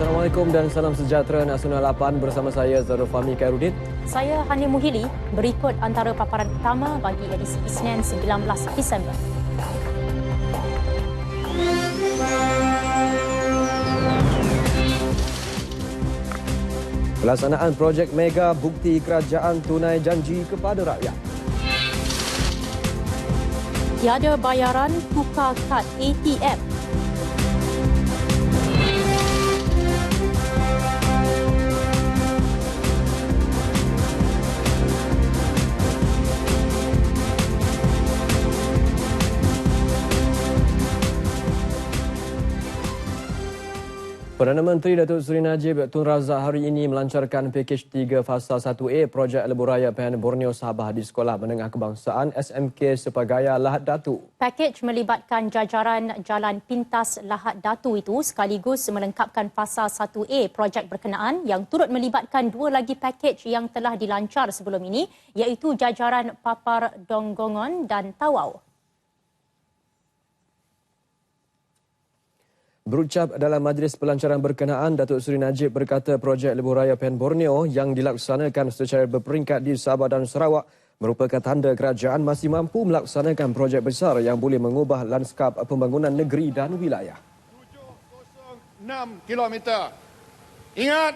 Assalamualaikum dan salam sejahtera Nasional 8 bersama saya Zarul Fahmi Khairuddin. Saya Hani Muhili. Berikut antara paparan utama bagi edisi Isnin 19 Disember. Pelaksanaan projek mega bukti kerajaan tunai janji kepada rakyat. Tiada bayaran tukar kad ATM. Perdana Menteri Datuk Seri Najib Tun Razak hari ini melancarkan pakej 3 Fasa 1A projek Lebuhraya PAN Borneo Sabah di Sekolah Menengah Kebangsaan SMK Sepagaya Lahad Datu. Pakej melibatkan jajaran Jalan Pintas Lahad Datu itu sekaligus melengkapkan Fasa 1A projek berkenaan yang turut melibatkan dua lagi pakej yang telah dilancar sebelum ini iaitu jajaran Papar Donggongon dan Tawau. Berucap dalam majlis pelancaran berkenaan, Datuk Seri Najib berkata projek Lebuhraya PAN Borneo yang dilaksanakan secara berperingkat di Sabah dan Sarawak merupakan tanda kerajaan masih mampu melaksanakan projek besar yang boleh mengubah lanskap pembangunan negeri dan wilayah. 706 kilometer. Ingat.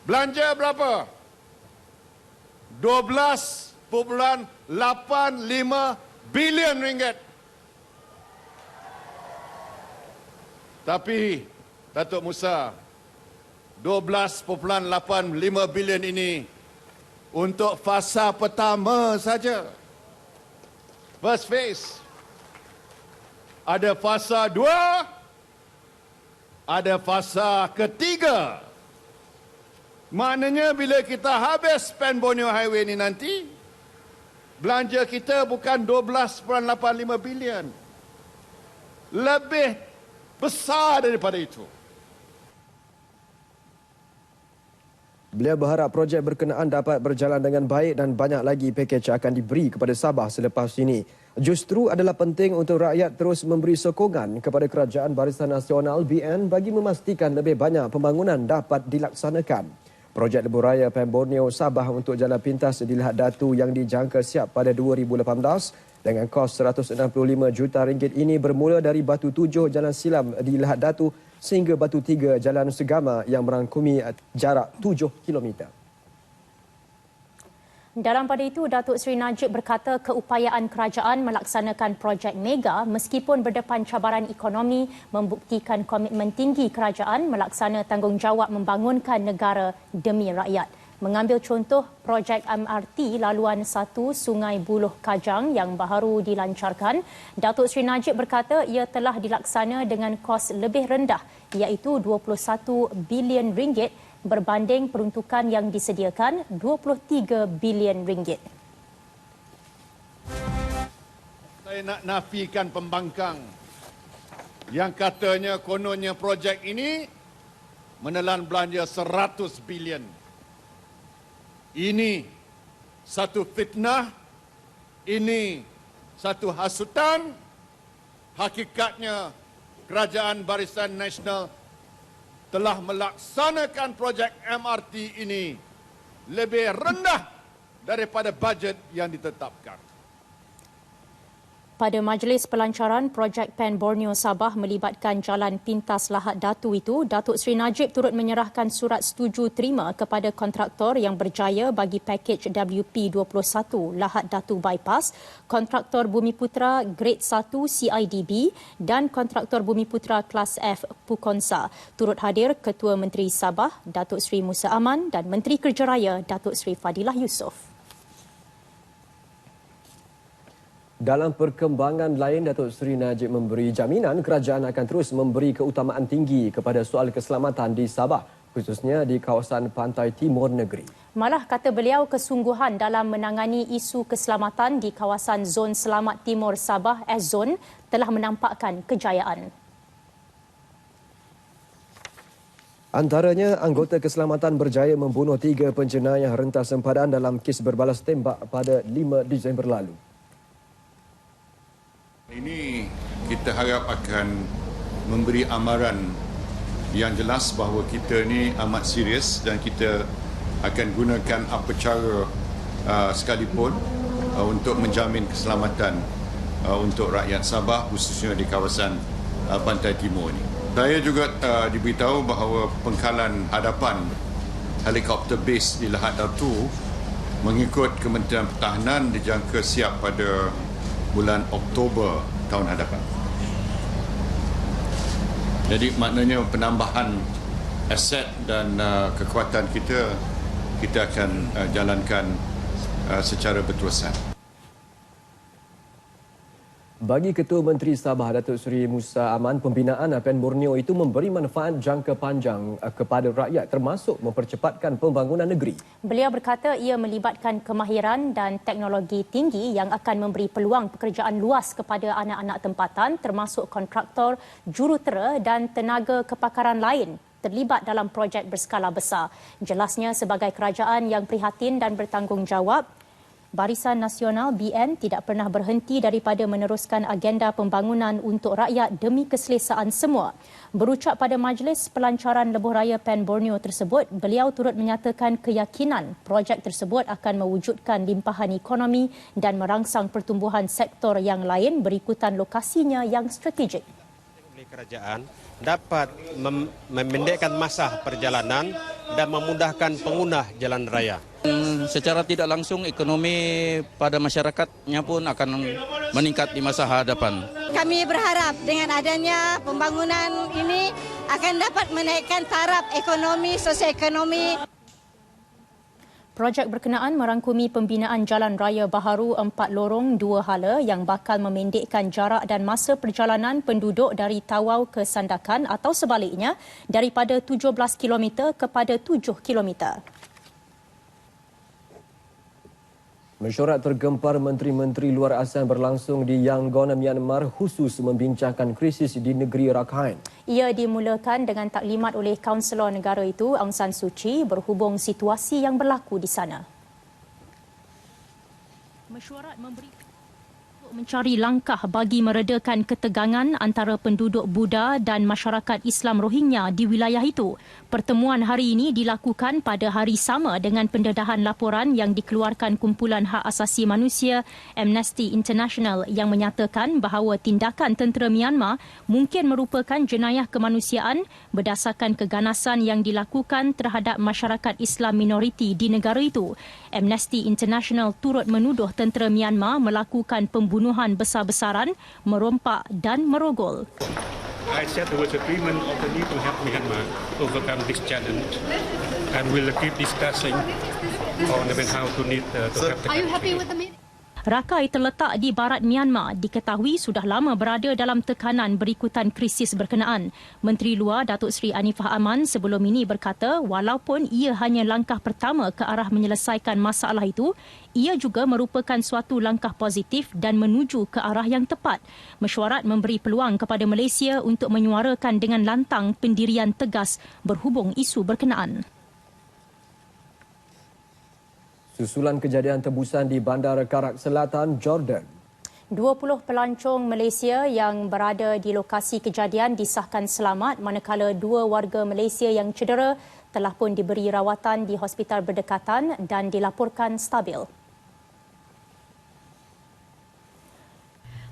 Belanja berapa? 12.85 bilion ringgit. Tapi, Datuk Musa, 12.85 bilion ini untuk fasa pertama saja. First phase. Ada fasa 2, ada fasa ketiga. Maknanya bila kita habis PAN Borneo Highway ini nanti, belanja kita bukan 12.85 bilion. Lebih besar daripada itu. Beliau berharap projek berkenaan dapat berjalan dengan baik dan banyak lagi pakej akan diberi kepada Sabah selepas ini. Justru adalah penting untuk rakyat terus memberi sokongan kepada Kerajaan Barisan Nasional BN bagi memastikan lebih banyak pembangunan dapat dilaksanakan. Projek Lebuhraya PAN Borneo Sabah untuk jalan pintas di Lahad Datu yang dijangka siap pada 2018 dengan kos RM165 juta ini bermula dari Batu 7 Jalan Silam di Lahad Datu sehingga Batu 3 Jalan Segama yang merangkumi jarak 7 km. Dalam pada itu, Datuk Seri Najib berkata keupayaan kerajaan melaksanakan projek mega meskipun berdepan cabaran ekonomi membuktikan komitmen tinggi kerajaan melaksana tanggungjawab membangunkan negara demi rakyat. Mengambil contoh projek MRT laluan 1 Sungai Buloh Kajang yang baru dilancarkan, Datuk Seri Najib berkata ia telah dilaksana dengan kos lebih rendah iaitu 21 bilion ringgit berbanding peruntukan yang disediakan 23 bilion ringgit. Saya nak nafikan pembangkang yang katanya kononnya projek ini menelan belanja 100 bilion. Ini satu fitnah, ini satu hasutan. Hakikatnya Kerajaan Barisan Nasional telah melaksanakan projek MRT ini lebih rendah daripada bajet yang ditetapkan. Pada majlis pelancaran projek PAN Borneo Sabah melibatkan Jalan Pintas Lahad Datu itu, Datuk Seri Najib turut menyerahkan surat setuju terima kepada kontraktor yang berjaya bagi pakej WP21 Lahad Datu Bypass, kontraktor Bumiputra Grade 1 CIDB dan kontraktor Bumiputra Kelas F Pukonsa. Turut hadir Ketua Menteri Sabah, Datuk Seri Musa Aman dan Menteri Kerja Raya, Datuk Seri Fadilah Yusof. Dalam perkembangan lain, Datuk Seri Najib memberi jaminan kerajaan akan terus memberi keutamaan tinggi kepada soal keselamatan di Sabah, khususnya di kawasan pantai timur negeri. Malah kata beliau kesungguhan dalam menangani isu keselamatan di kawasan Zon Selamat Timur Sabah (S-Zone) telah menampakkan kejayaan. Antaranya, anggota keselamatan berjaya membunuh 3 penjenayah rentas sempadan dalam kes berbalas tembak pada 5 Disember lalu. Ini kita harap akan memberi amaran yang jelas bahawa kita ni amat serius dan kita akan gunakan apa cara sekalipun untuk menjamin keselamatan untuk rakyat Sabah, khususnya di kawasan Pantai Timur ini. Saya juga diberitahu bahawa pengkalan hadapan helikopter base di Lahad Datu mengikut Kementerian Pertahanan dijangka siap pada bulan Oktober tahun hadapan. Jadi maknanya penambahan aset dan kekuatan kita akan jalankan secara berterusan. Bagi Ketua Menteri Sabah Datuk Seri Musa Aman, pembinaan PEN Borneo itu memberi manfaat jangka panjang kepada rakyat termasuk mempercepatkan pembangunan negeri. Beliau berkata ia melibatkan kemahiran dan teknologi tinggi yang akan memberi peluang pekerjaan luas kepada anak-anak tempatan termasuk kontraktor, jurutera dan tenaga kepakaran lain terlibat dalam projek berskala besar. Jelasnya sebagai kerajaan yang prihatin dan bertanggungjawab, Barisan Nasional BN tidak pernah berhenti daripada meneruskan agenda pembangunan untuk rakyat demi keselesaan semua. Berucap pada majlis pelancaran lebuh raya PEN Borneo tersebut, beliau turut menyatakan keyakinan projek tersebut akan mewujudkan limpahan ekonomi dan merangsang pertumbuhan sektor yang lain berikutan lokasinya yang strategik. Kerajaan dapat memendekkan masa perjalanan dan memudahkan pengguna jalan raya. Secara tidak langsung ekonomi pada masyarakatnya pun akan meningkat di masa hadapan. Kami berharap dengan adanya pembangunan ini akan dapat menaikkan taraf ekonomi, sosioekonomi. Projek berkenaan merangkumi pembinaan jalan raya baharu 4 lorong 2 hala yang bakal memendekkan jarak dan masa perjalanan penduduk dari Tawau ke Sandakan atau sebaliknya daripada 17 km kepada 7 km. Mesyuarat tergempar Menteri-Menteri Luar ASEAN berlangsung di Yangon, Myanmar khusus membincangkan krisis di negeri Rakhine. Ia dimulakan dengan taklimat oleh Kaunselor Negara itu, Aung San Suu Kyi, berhubung situasi yang berlaku di sana. Mesyuarat mencari langkah bagi meredakan ketegangan antara penduduk Buddha dan masyarakat Islam Rohingya di wilayah itu. Pertemuan hari ini dilakukan pada hari sama dengan pendedahan laporan yang dikeluarkan Kumpulan Hak Asasi Manusia Amnesty International yang menyatakan bahawa tindakan tentera Myanmar mungkin merupakan jenayah kemanusiaan berdasarkan keganasan yang dilakukan terhadap masyarakat Islam minoriti di negara itu. Amnesty International turut menuduh tentera Myanmar melakukan pembunuhan besar-besaran, merompak dan merogol. I said there was agreement of the need to help Myanmar overcome this challenge, and we'll keep discussing on how to need to help the country. Are you happy with the meeting? Rakhine terletak di barat Myanmar, diketahui sudah lama berada dalam tekanan berikutan krisis berkenaan. Menteri Luar Datuk Seri Anifah Aman sebelum ini berkata walaupun ia hanya langkah pertama ke arah menyelesaikan masalah itu, ia juga merupakan suatu langkah positif dan menuju ke arah yang tepat. Mesyuarat memberi peluang kepada Malaysia untuk menyuarakan dengan lantang pendirian tegas berhubung isu berkenaan. Susulan kejadian tebusan di Bandar Karak Selatan, Jordan. 20 pelancong Malaysia yang berada di lokasi kejadian disahkan selamat manakala 2 warga Malaysia yang cedera telah pun diberi rawatan di hospital berdekatan dan dilaporkan stabil.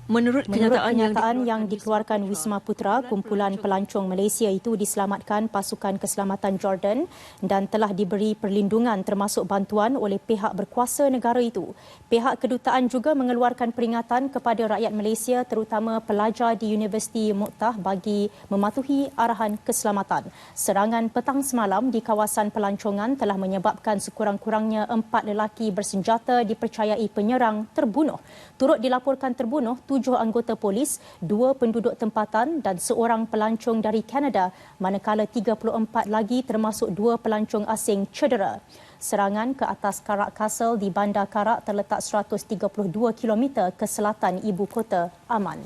Menurut kenyataan yang dikeluarkan Wisma Putra, kumpulan pelancong Malaysia itu diselamatkan pasukan keselamatan Jordan dan telah diberi perlindungan termasuk bantuan oleh pihak berkuasa negara itu. Pihak kedutaan juga mengeluarkan peringatan kepada rakyat Malaysia terutama pelajar di Universiti Muqtah bagi mematuhi arahan keselamatan. Serangan petang semalam di kawasan pelancongan telah menyebabkan sekurang-kurangnya 4 lelaki bersenjata dipercayai penyerang terbunuh. Turut dilaporkan terbunuh 7 anggota polis, 2 penduduk tempatan dan seorang pelancong dari Kanada, manakala 34 lagi termasuk 2 pelancong asing cedera. Serangan ke atas Karak Castle di Bandar Karak terletak 132 km ke selatan ibu kota Amman.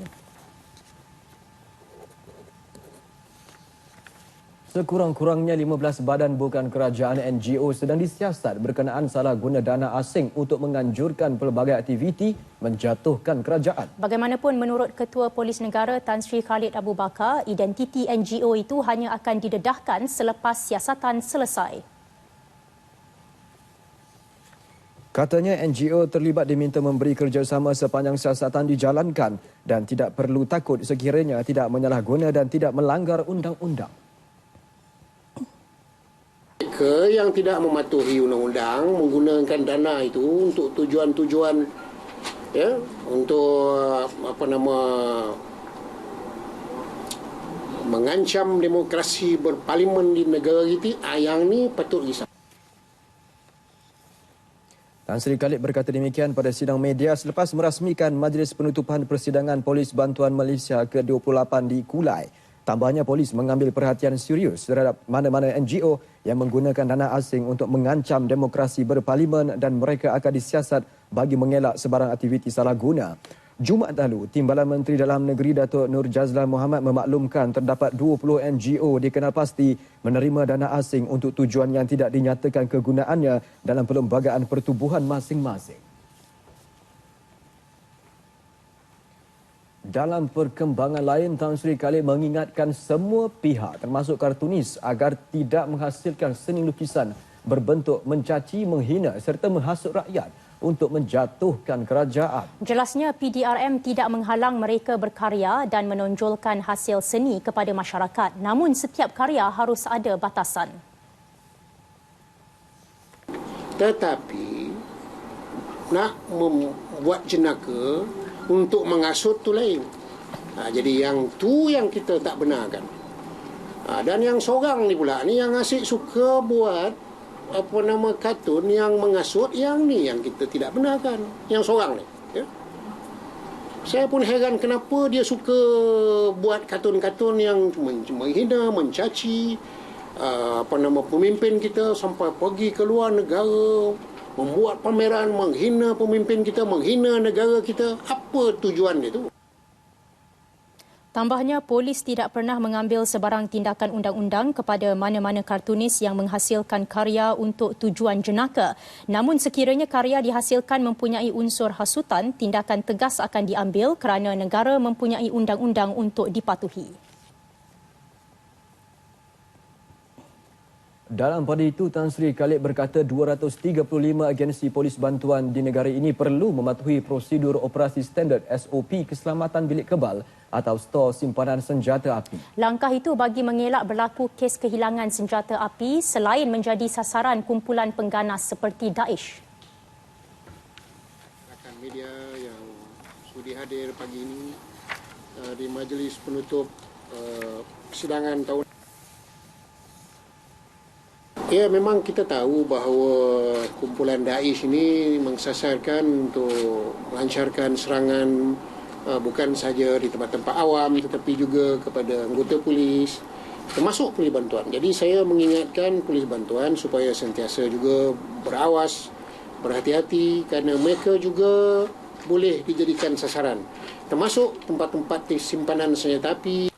Sekurang-kurangnya 15 badan bukan kerajaan NGO sedang disiasat berkenaan salah guna dana asing untuk menganjurkan pelbagai aktiviti menjatuhkan kerajaan. Bagaimanapun, menurut Ketua Polis Negara Tan Sri Khalid Abu Bakar, identiti NGO itu hanya akan didedahkan selepas siasatan selesai. Katanya NGO terlibat diminta memberi kerjasama sepanjang siasatan dijalankan dan tidak perlu takut sekiranya tidak menyalahguna dan tidak melanggar undang-undang. Mereka yang tidak mematuhi undang-undang menggunakan dana itu untuk tujuan-tujuan untuk mengancam demokrasi berparlimen di negara kita, yang ni patut risau. Tan Sri Khalid berkata demikian pada sidang media selepas merasmikan Majlis Penutupan Persidangan Polis Bantuan Malaysia ke-28 di Kulai. Tambahnya, polis mengambil perhatian serius terhadap mana-mana NGO yang menggunakan dana asing untuk mengancam demokrasi berparlimen dan mereka akan disiasat bagi mengelak sebarang aktiviti salah guna. Jumaat lalu, Timbalan Menteri Dalam Negeri Datuk Nur Jazlan Mohamad memaklumkan terdapat 20 NGO dikenal pasti menerima dana asing untuk tujuan yang tidak dinyatakan kegunaannya dalam perlembagaan pertubuhan masing-masing. Dalam perkembangan lain, Tan Sri Khalid mengingatkan semua pihak termasuk kartunis agar tidak menghasilkan seni lukisan berbentuk mencaci, menghina serta menghasut rakyat untuk menjatuhkan kerajaan. Jelasnya PDRM tidak menghalang mereka berkarya dan menonjolkan hasil seni kepada masyarakat. Namun setiap karya harus ada batasan. Tetapi nak membuat jenaka untuk mengasut tu lain. Jadi yang kita tak benarkan. Dan yang seorang ni pula ni yang asyik suka buat kartun yang mengasut, yang ni yang kita tidak benarkan. Yang seorang ni. Ya. Saya pun heran kenapa dia suka buat kartun-kartun yang menghina, mencaci pemimpin kita sampai pergi ke luar negara, membuat pameran menghina pemimpin kita, menghina negara kita. Apa tujuan dia tu? Tambahnya, polis tidak pernah mengambil sebarang tindakan undang-undang kepada mana-mana kartunis yang menghasilkan karya untuk tujuan jenaka. Namun sekiranya karya dihasilkan mempunyai unsur hasutan, tindakan tegas akan diambil kerana negara mempunyai undang-undang untuk dipatuhi. Dalam pada itu, Tan Sri Khalid berkata 235 agensi polis bantuan di negara ini perlu mematuhi prosedur operasi standard SOP keselamatan bilik kebal atau stor simpanan senjata api. Langkah itu bagi mengelak berlaku kes kehilangan senjata api selain menjadi sasaran kumpulan pengganas seperti Daesh. Rakan media yang sudi hadir pagi ini di majlis penutup persidangan tahun. Ya, memang kita tahu bahawa kumpulan Daesh ini mengsasarkan untuk melancarkan serangan bukan saja di tempat-tempat awam tetapi juga kepada anggota polis, termasuk polis bantuan. Jadi saya mengingatkan polis bantuan supaya sentiasa juga berawas, berhati-hati kerana mereka juga boleh dijadikan sasaran, termasuk tempat-tempat simpanan senjata api.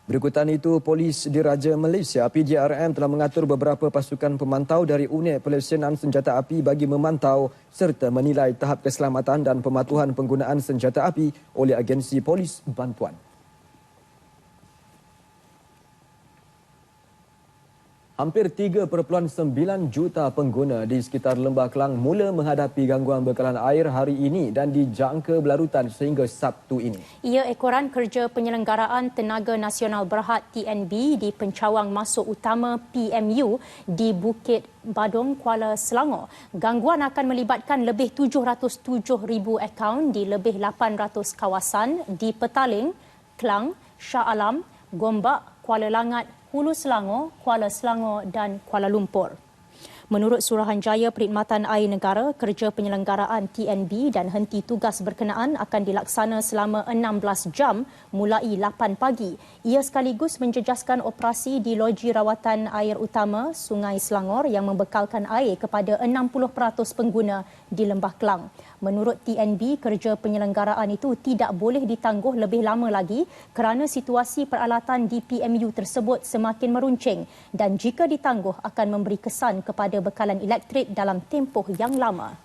Berikutan itu, Polis Diraja Malaysia PDRM telah mengatur beberapa pasukan pemantau dari unit pelaksanaan senjata api bagi memantau serta menilai tahap keselamatan dan pematuhan penggunaan senjata api oleh agensi polis bantuan. Hampir 3.9 juta pengguna di sekitar Lembah Kelang mula menghadapi gangguan bekalan air hari ini dan dijangka berlarutan sehingga Sabtu ini. Ia ekoran kerja penyelenggaraan Tenaga Nasional Berhad TNB di pencawang masuk utama PMU di Bukit Badung, Kuala Selangor. Gangguan akan melibatkan lebih 707,000 akaun di lebih 800 kawasan di Petaling, Klang, Shah Alam, Gombak, Kuala Langat, Hulu Selangor, Kuala Selangor dan Kuala Lumpur. Menurut Suruhanjaya Perkhidmatan Air Negara, kerja penyelenggaraan TNB dan henti tugas berkenaan akan dilaksana selama 16 jam mulai 8 pagi. Ia sekaligus menjejaskan operasi di loji rawatan air utama Sungai Selangor yang membekalkan air kepada 60% pengguna di Lembah Kelang. Menurut TNB, kerja penyelenggaraan itu tidak boleh ditangguh lebih lama lagi kerana situasi peralatan di PMU tersebut semakin meruncing dan jika ditangguh akan memberi kesan kepada bekalan elektrik dalam tempoh yang lama.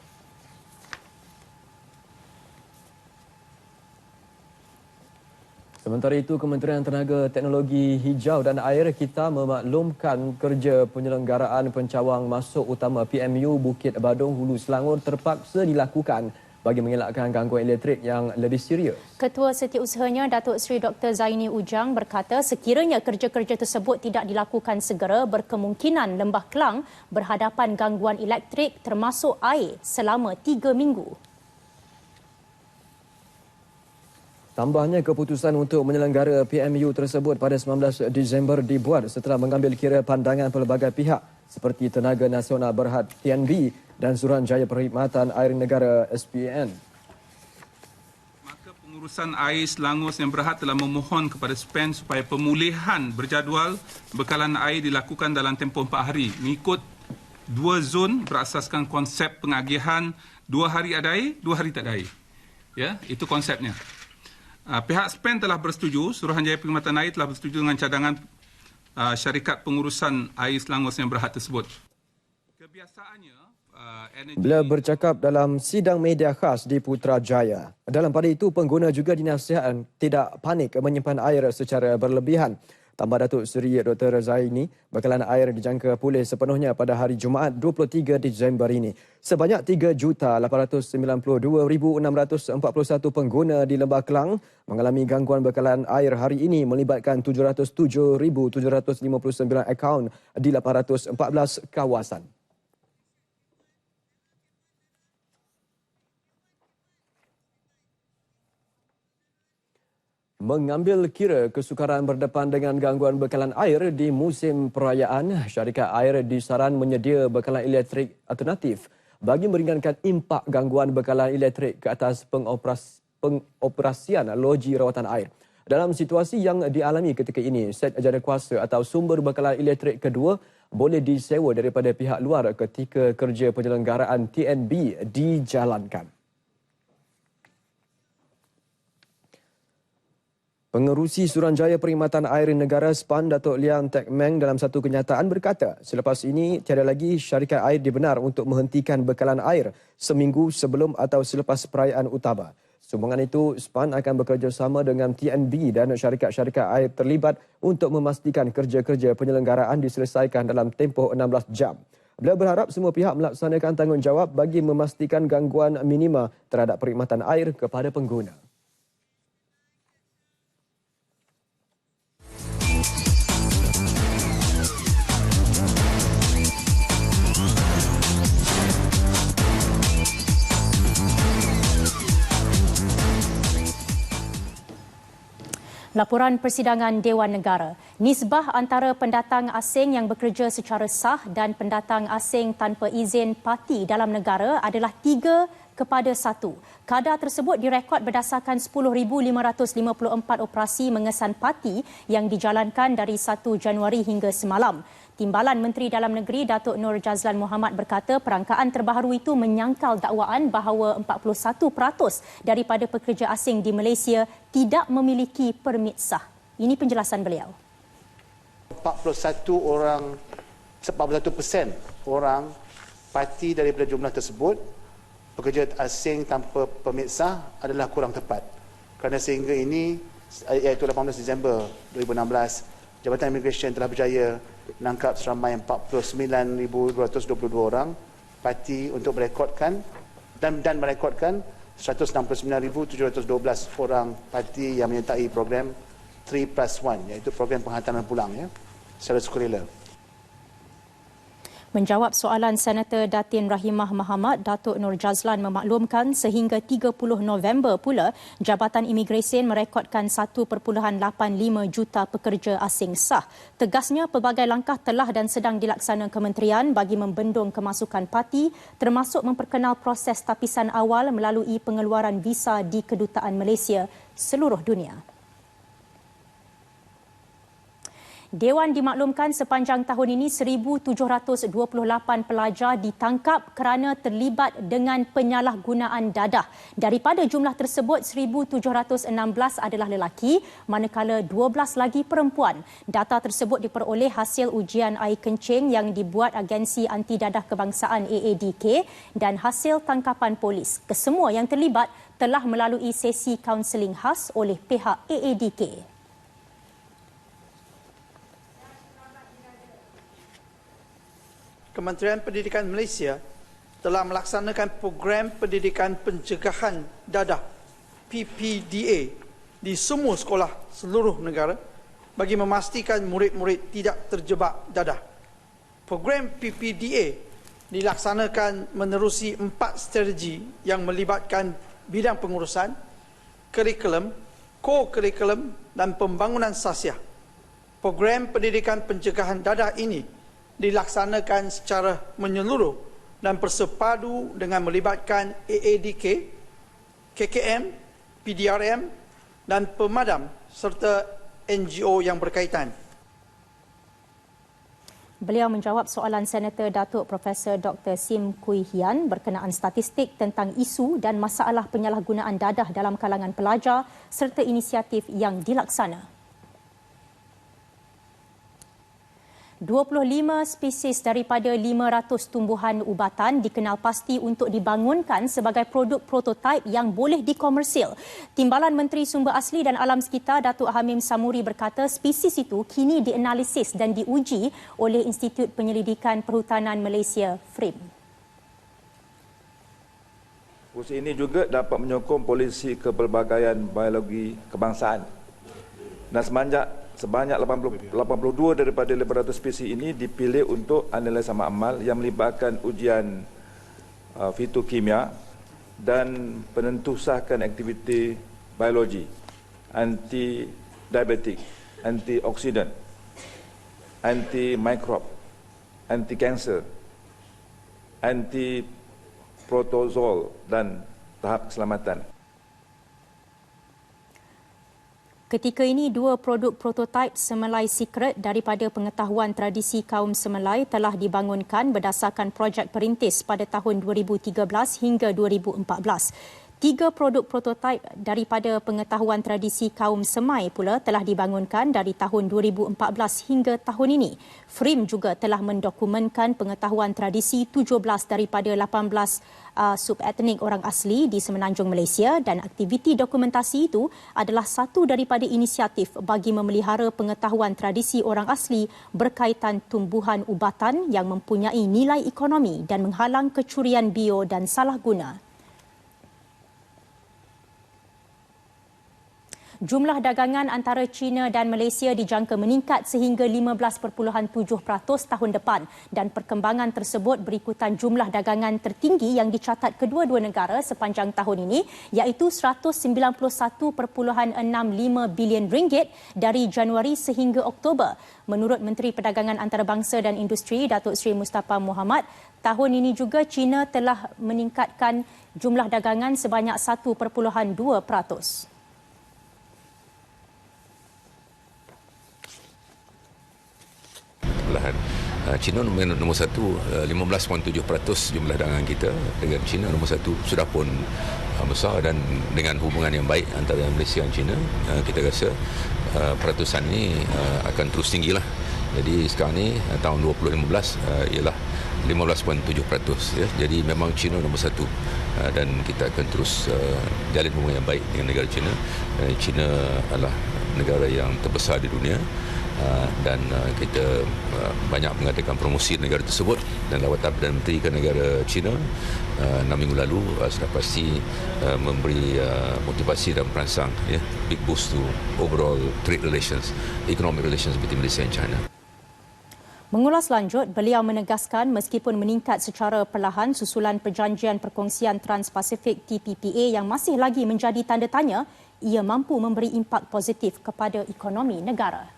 Sementara itu, Kementerian Tenaga Teknologi Hijau dan Air kita memaklumkan kerja penyelenggaraan pencawang masuk utama PMU Bukit Badung Hulu Selangor terpaksa dilakukan bagi mengelakkan gangguan elektrik yang lebih serius. Ketua Setiausahanya Datuk Seri Dr. Zaini Ujang berkata sekiranya kerja-kerja tersebut tidak dilakukan segera, berkemungkinan Lembah Kelang berhadapan gangguan elektrik termasuk air selama 3 minggu. Tambahnya, keputusan untuk menyelenggara PMU tersebut pada 19 Disember dibuat setelah mengambil kira pandangan pelbagai pihak seperti Tenaga Nasional Berhad TNB dan Suruhanjaya Perkhidmatan Air Negara SPN. Maka Pengurusan Air Selangor Sdn Bhd telah memohon kepada SPN supaya pemulihan berjadual bekalan air dilakukan dalam tempoh 4 hari mengikut 2 zon berasaskan konsep pengagihan 2 hari ada air, 2 hari tak ada air. Ya, itu konsepnya. Pihak SPN telah bersetuju, Suruhanjaya Perkhidmatan Air telah bersetuju dengan cadangan syarikat pengurusan air Selangor Sdn Bhd tersebut. Kebiasaannya, Beliau bercakap dalam sidang media khas di Putrajaya. Dalam pada itu, pengguna juga dinasihatkan tidak panik menyimpan air secara berlebihan. Tambah Datuk Seri Dr. Zaini, bekalan air dijangka pulih sepenuhnya pada hari Jumaat 23 Disember ini. Sebanyak 3,892,641 pengguna di Lembah Kelang mengalami gangguan bekalan air hari ini melibatkan 707,759 akaun di 814 kawasan. Mengambil kira kesukaran berdepan dengan gangguan bekalan air di musim perayaan, syarikat air disaran menyedia bekalan elektrik alternatif bagi meringankan impak gangguan bekalan elektrik ke atas pengoperasian loji rawatan air. Dalam situasi yang dialami ketika ini, set jadukuasa atau sumber bekalan elektrik kedua boleh disewa daripada pihak luar ketika kerja penyelenggaraan TNB dijalankan. Pengerusi Suruhanjaya Perkhidmatan Air Negara SPAN Datuk Liang Tek Meng dalam satu kenyataan berkata, selepas ini tiada lagi syarikat air dibenar untuk menghentikan bekalan air seminggu sebelum atau selepas perayaan utama. Sumbangan itu, SPAN akan bekerjasama dengan TNB dan syarikat-syarikat air terlibat untuk memastikan kerja-kerja penyelenggaraan diselesaikan dalam tempoh 16 jam. Beliau berharap semua pihak melaksanakan tanggungjawab bagi memastikan gangguan minima terhadap perkhidmatan air kepada pengguna. Laporan persidangan Dewan Negara. Nisbah antara pendatang asing yang bekerja secara sah dan pendatang asing tanpa izin parti dalam negara adalah 3:1. Kadar tersebut direkod berdasarkan 10,554 operasi mengesan parti yang dijalankan dari 1 Januari hingga semalam. Timbalan Menteri Dalam Negeri Datuk Nur Jazlan Mohamad berkata perangkaan terbaru itu menyangkal dakwaan bahawa 41% daripada pekerja asing di Malaysia tidak memiliki permit sah. Ini penjelasan beliau. 41% orang parti daripada jumlah tersebut pekerja asing tanpa permit sah adalah kurang tepat. Kerana sehingga ini iaitu 18 Disember 2016 Jabatan Immigration telah berjaya menangkap seramai 49,222 orang parti untuk merekodkan dan merekodkan 169,712 orang parti yang menyertai program 3+1 iaitu program penghantaran pulang secara sukarela. Menjawab soalan Senator Datin Rahimah Mahamat, Datuk Nur Jazlan memaklumkan sehingga 30 November pula Jabatan Imigresen merekodkan 1.85 juta pekerja asing sah. Tegasnya pelbagai langkah telah dan sedang dilaksana kementerian bagi membendung kemasukan parti termasuk memperkenal proses tapisan awal melalui pengeluaran visa di Kedutaan Malaysia seluruh dunia. Dewan dimaklumkan sepanjang tahun ini 1,728 pelajar ditangkap kerana terlibat dengan penyalahgunaan dadah. Daripada jumlah tersebut, 1,716 adalah lelaki, manakala 12 lagi perempuan. Data tersebut diperoleh hasil ujian air kencing yang dibuat Agensi Anti Dadah Kebangsaan AADK dan hasil tangkapan polis. Kesemua yang terlibat telah melalui sesi kaunseling khas oleh pihak AADK. Kementerian Pendidikan Malaysia telah melaksanakan program pendidikan pencegahan dadah PPDA di semua sekolah seluruh negara bagi memastikan murid-murid tidak terjebak dadah. Program PPDA dilaksanakan menerusi 4 strategi yang melibatkan bidang pengurusan, kurikulum, co-kurikulum dan pembangunan sasiah. Program pendidikan pencegahan dadah ini dilaksanakan secara menyeluruh dan bersepadu dengan melibatkan AADK, KKM, PDRM dan pemadam serta NGO yang berkaitan. Beliau menjawab soalan Senator Datuk Profesor Dr. Sim Kui Hian berkenaan statistik tentang isu dan masalah penyalahgunaan dadah dalam kalangan pelajar serta inisiatif yang dilaksana. 25 spesies daripada 500 tumbuhan ubatan dikenal pasti untuk dibangunkan sebagai produk prototipe yang boleh dikomersil. Timbalan Menteri Sumber Asli dan Alam Sekitar Datuk Hamim Samuri berkata spesies itu kini dianalisis dan diuji oleh Institut Penyelidikan Perhutanan Malaysia FRIM. Usaha ini juga dapat menyokong polisi kepelbagaian biologi kebangsaan. Dan sebanyak 82 daripada 500 spesies ini dipilih untuk analisa makmal yang melibatkan ujian fitokimia dan penentusakan aktiviti biologi, anti-diabetik, antioksidan, anti-mikrob, anti-kanser, anti-protozol dan tahap keselamatan. Ketika ini, 2 produk prototipe Semelai Secret daripada pengetahuan tradisi kaum Semelai telah dibangunkan berdasarkan projek perintis pada tahun 2013 hingga 2014. 3 produk prototipe daripada pengetahuan tradisi kaum Semai pula telah dibangunkan dari tahun 2014 hingga tahun ini. FRIM juga telah mendokumenkan pengetahuan tradisi 17 daripada 18 subetnik orang asli di Semenanjung Malaysia dan aktiviti dokumentasi itu adalah satu daripada inisiatif bagi memelihara pengetahuan tradisi orang asli berkaitan tumbuhan ubatan yang mempunyai nilai ekonomi dan menghalang kecurian bio dan salah guna. Jumlah dagangan antara China dan Malaysia dijangka meningkat sehingga 15.7% tahun depan dan perkembangan tersebut berikutan jumlah dagangan tertinggi yang dicatat kedua-dua negara sepanjang tahun ini iaitu RM191.65 bilion dari Januari sehingga Oktober. Menurut Menteri Perdagangan Antarabangsa dan Industri Datuk Seri Mustafa Mohamad, tahun ini juga China telah meningkatkan jumlah dagangan sebanyak 1.2%. China nombor 1, 15.7% jumlah dagangan kita dengan China nombor 1 sudah pun besar dan dengan hubungan yang baik antara Malaysia dan China, kita rasa peratusan ini akan terus tinggilah. Jadi sekarang ni tahun 2015 ialah 15.7%, ya. Jadi memang China nombor 1 dan kita akan terus jalin hubungan yang baik dengan negara China. China adalah negara yang terbesar di dunia. Dan kita banyak mengadakan promosi negara tersebut dan lawatan Perdana Menteri ke negara China 6 minggu lalu sudah pasti memberi motivasi dan merangsang, ya, big boost to overall trade relations, economic relations between Malaysia and China. Mengulas lanjut, beliau menegaskan meskipun meningkat secara perlahan susulan Perjanjian Perkongsian Trans-Pasifik TPPA yang masih lagi menjadi tanda tanya, ia mampu memberi impak positif kepada ekonomi negara.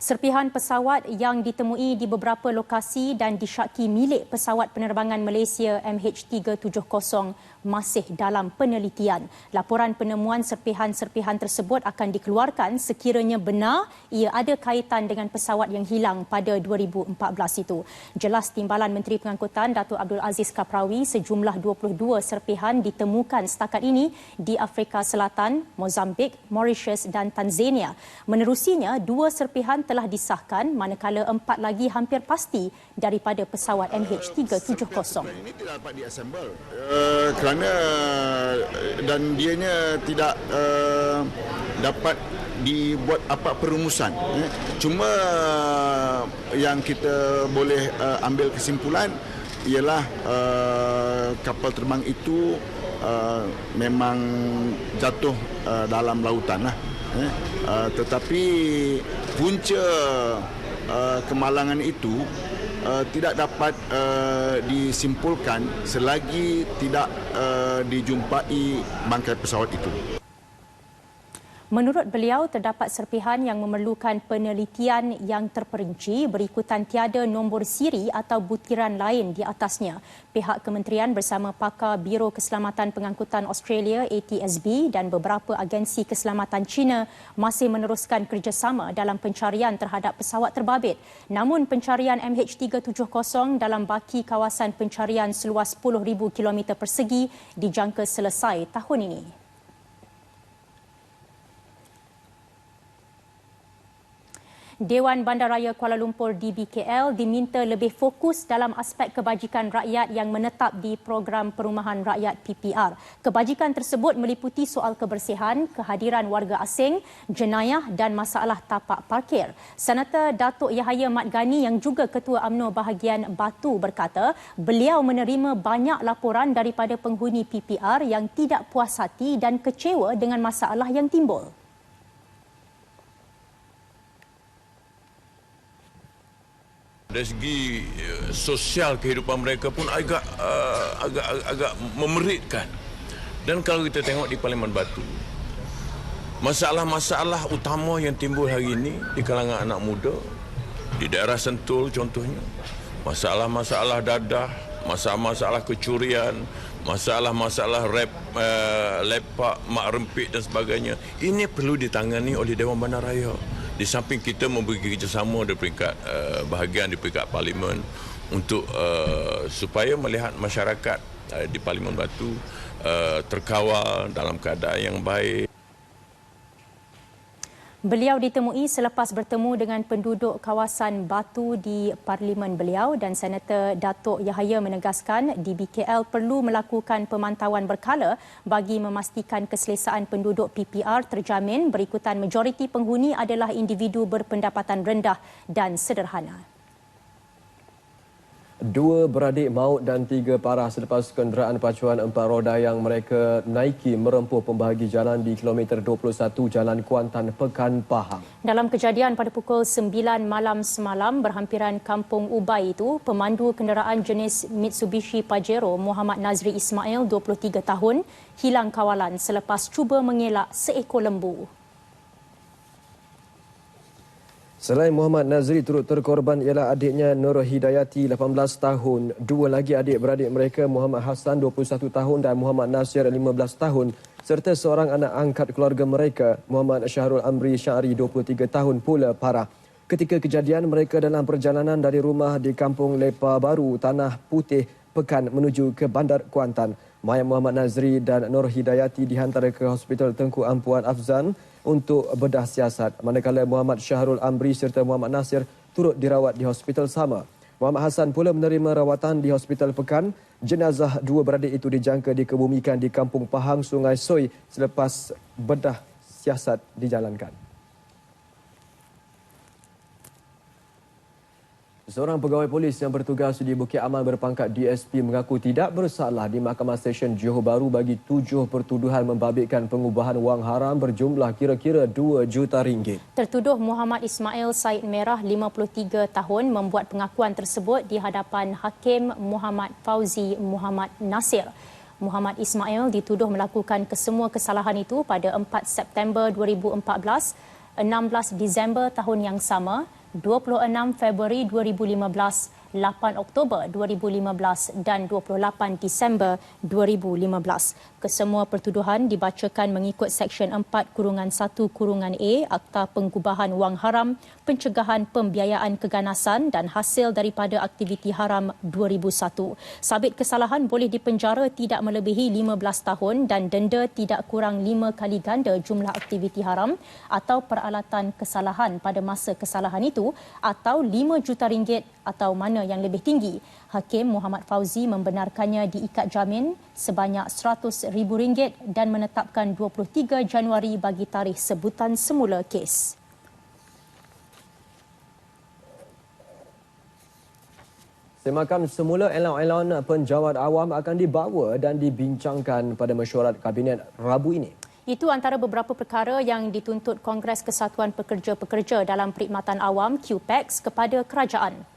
Serpihan pesawat yang ditemui di beberapa lokasi dan disyaki milik pesawat penerbangan Malaysia MH370 masih dalam penelitian. Laporan penemuan serpihan-serpihan tersebut akan dikeluarkan sekiranya benar ia ada kaitan dengan pesawat yang hilang pada 2014 itu. Jelas Timbalan Menteri Pengangkutan Datuk Abdul Aziz Kaprawi, sejumlah 22 serpihan ditemukan setakat ini di Afrika Selatan, Mozambik, Mauritius dan Tanzania. Menerusinya, 2 serpihan telah disahkan manakala 4 lagi hampir pasti daripada pesawat MH370. Ini tidak dapat diassemble kerana dan dianya tidak dapat dibuat apa perumusan. Cuma yang kita boleh ambil kesimpulan ialah kapal terbang itu memang jatuh dalam lautan lah. Tetapi punca kemalangan itu tidak dapat disimpulkan selagi tidak dijumpai bangkai pesawat itu. Menurut beliau, terdapat serpihan yang memerlukan penelitian yang terperinci berikutan tiada nombor siri atau butiran lain di atasnya. Pihak kementerian bersama pakar Biro Keselamatan Pengangkutan Australia ATSB dan beberapa agensi keselamatan China masih meneruskan kerjasama dalam pencarian terhadap pesawat terbabit. Namun pencarian MH370 dalam baki kawasan pencarian seluas 10,000 km persegi dijangka selesai tahun ini. Dewan Bandaraya Kuala Lumpur DBKL diminta lebih fokus dalam aspek kebajikan rakyat yang menetap di program perumahan rakyat PPR. Kebajikan tersebut meliputi soal kebersihan, kehadiran warga asing, jenayah dan masalah tapak parkir. Senator Datuk Yahaya Mat Ghani yang juga Ketua UMNO bahagian Batu berkata, beliau menerima banyak laporan daripada penghuni PPR yang tidak puas hati dan kecewa dengan masalah yang timbul. Dari segi sosial kehidupan mereka pun agak memeritkan. Dan kalau kita tengok di Parlimen Batu, masalah-masalah utama yang timbul hari ini di kalangan anak muda, di daerah Sentul contohnya, masalah-masalah dadah, masalah-masalah kecurian, masalah-masalah lepak, mak rempit dan sebagainya. Ini perlu ditangani oleh Dewan Bandaraya. Di samping kita memberi kerjasama di peringkat bahagian di peringkat Parlimen untuk supaya melihat masyarakat di Parlimen Batu terkawal dalam keadaan yang baik. Beliau ditemui selepas bertemu dengan penduduk kawasan Batu di Parlimen beliau dan Senator Datuk Yahaya menegaskan DBKL perlu melakukan pemantauan berkala bagi memastikan keselesaan penduduk PPR terjamin berikutan majoriti penghuni adalah individu berpendapatan rendah dan sederhana. 2 beradik maut dan 3 parah selepas kenderaan pacuan 4 roda yang mereka naiki merempuh pembahagi jalan di kilometer 21 Jalan Kuantan, Pekan Pahang. Dalam kejadian pada pukul 9 malam semalam berhampiran Kampung Ubai itu, pemandu kenderaan jenis Mitsubishi Pajero Muhammad Nazri Ismail, 23 tahun, hilang kawalan selepas cuba mengelak seekor lembu. Selain Muhammad Nazri, turut terkorban ialah adiknya Nur Hidayati, 18 tahun. 2 lagi adik-beradik mereka, Muhammad Hassan, 21 tahun dan Muhammad Nasir, 15 tahun. Serta seorang anak angkat keluarga mereka, Muhammad Syahrul Amri Syari, 23 tahun pula parah. Ketika kejadian, mereka dalam perjalanan dari rumah di Kampung Lepa Baru, Tanah Putih, Pekan menuju ke Bandar Kuantan. Mayat Muhammad Nazri dan Nur Hidayati dihantar ke Hospital Tengku Ampuan Afzan untuk bedah siasat. Manakala Muhammad Syahrul Amri serta Muhammad Nasir turut dirawat di hospital sama. Muhammad Hassan pula menerima rawatan di Hospital Pekan. Jenazah 2 beradik itu dijangka dikebumikan di Kampung Pahang, Sungai Soi selepas bedah siasat dijalankan. Seorang pegawai polis yang bertugas di Bukit Aman berpangkat DSP mengaku tidak bersalah di Mahkamah Session Johor Bahru bagi 7 pertuduhan membabitkan pengubahan wang haram berjumlah kira-kira 2 juta ringgit. Tertuduh Muhammad Ismail Said Merah, 53 tahun, membuat pengakuan tersebut di hadapan Hakim Muhammad Fauzi Muhammad Nasir. Muhammad Ismail dituduh melakukan kesemua kesalahan itu pada 4 September 2014 16 Disember tahun yang sama, 26 Februari 2015, 8 Oktober 2015 dan 28 Disember 2015. Kesemua pertuduhan dibacakan mengikut Seksyen 4-1-A Akta Pengubahan Wang Haram, Pencegahan Pembiayaan Keganasan dan Hasil daripada Aktiviti Haram 2001. Sabit kesalahan boleh dipenjara tidak melebihi 15 tahun dan denda tidak kurang 5 kali ganda jumlah aktiviti haram atau peralatan kesalahan pada masa kesalahan itu atau 5 juta ringgit atau mana yang lebih tinggi. Hakim Muhammad Fauzi membenarkannya diikat jamin sebanyak RM100,000 dan menetapkan 23 Januari bagi tarikh sebutan semula kes. Semakan semula, elon-elon penjawat awam akan dibawa dan dibincangkan pada mesyuarat Kabinet Rabu ini. Itu antara beberapa perkara yang dituntut Kongres Kesatuan Pekerja-Pekerja dalam Perkhidmatan Awam QPEX kepada kerajaan.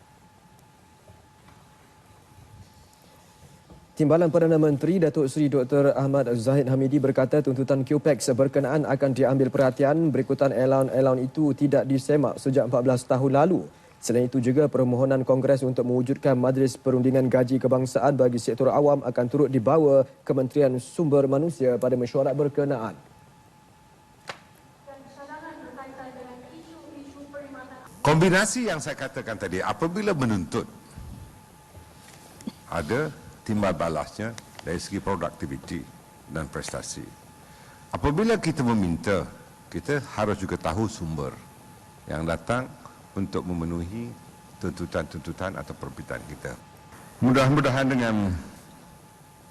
Timbalan Perdana Menteri Datuk Seri Dr. Ahmad Zahid Hamidi berkata tuntutan QPEX berkenaan akan diambil perhatian berikutan elon-elon itu tidak disemak sejak 14 tahun lalu. Selain itu juga permohonan Kongres untuk mewujudkan Majlis Perundingan Gaji Kebangsaan bagi sektor awam akan turut dibawa Kementerian Sumber Manusia pada mesyuarat berkenaan. Kombinasi yang saya katakan tadi, apabila menuntut ada timbal balasnya dari segi produktiviti dan prestasi. Apabila kita meminta, kita harus juga tahu sumber yang datang untuk memenuhi tuntutan-tuntutan atau permintaan kita. Mudah-mudahan dengan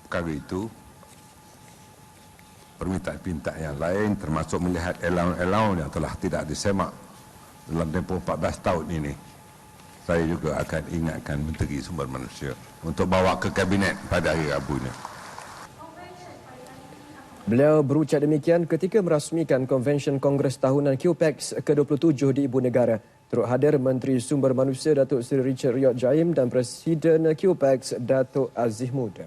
perkara itu, permintaan-permintaan yang lain termasuk melihat allowance yang telah tidak disemak dalam tempoh 14 tahun ini, saya juga akan ingatkan Menteri Sumber Manusia untuk bawa ke Kabinet pada hari Rabu ini. Beliau berucap demikian ketika merasmikan Konvensyen Kongres Tahunan QPEX ke-27 di Ibu Negara. Turut hadir Menteri Sumber Manusia Datuk Seri Richard Riyad Jaim dan Presiden QPEX Datuk Aziz Muda.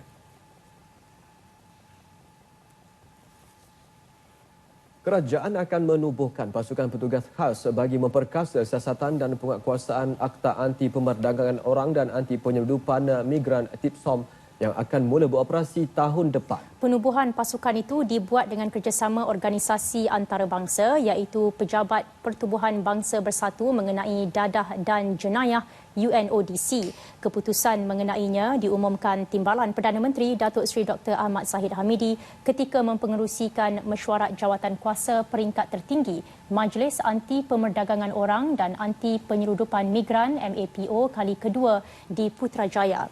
Kerajaan akan menubuhkan pasukan petugas khas bagi memperkasa siasatan dan penguatkuasaan Akta Anti Pemerdagangan Orang dan Anti Penyeludupan Migran TIPSOM yang akan mula beroperasi tahun depan. Penubuhan pasukan itu dibuat dengan kerjasama organisasi antarabangsa iaitu Pejabat Pertubuhan Bangsa Bersatu mengenai Dadah dan Jenayah UNODC. Keputusan mengenainya diumumkan Timbalan Perdana Menteri Datuk Seri Dr. Ahmad Zahid Hamidi ketika mempengerusikan mesyuarat jawatan kuasa peringkat tertinggi Majlis Anti Pemerdagangan Orang dan Anti Penyeludupan Migran MAPO kali kedua di Putrajaya.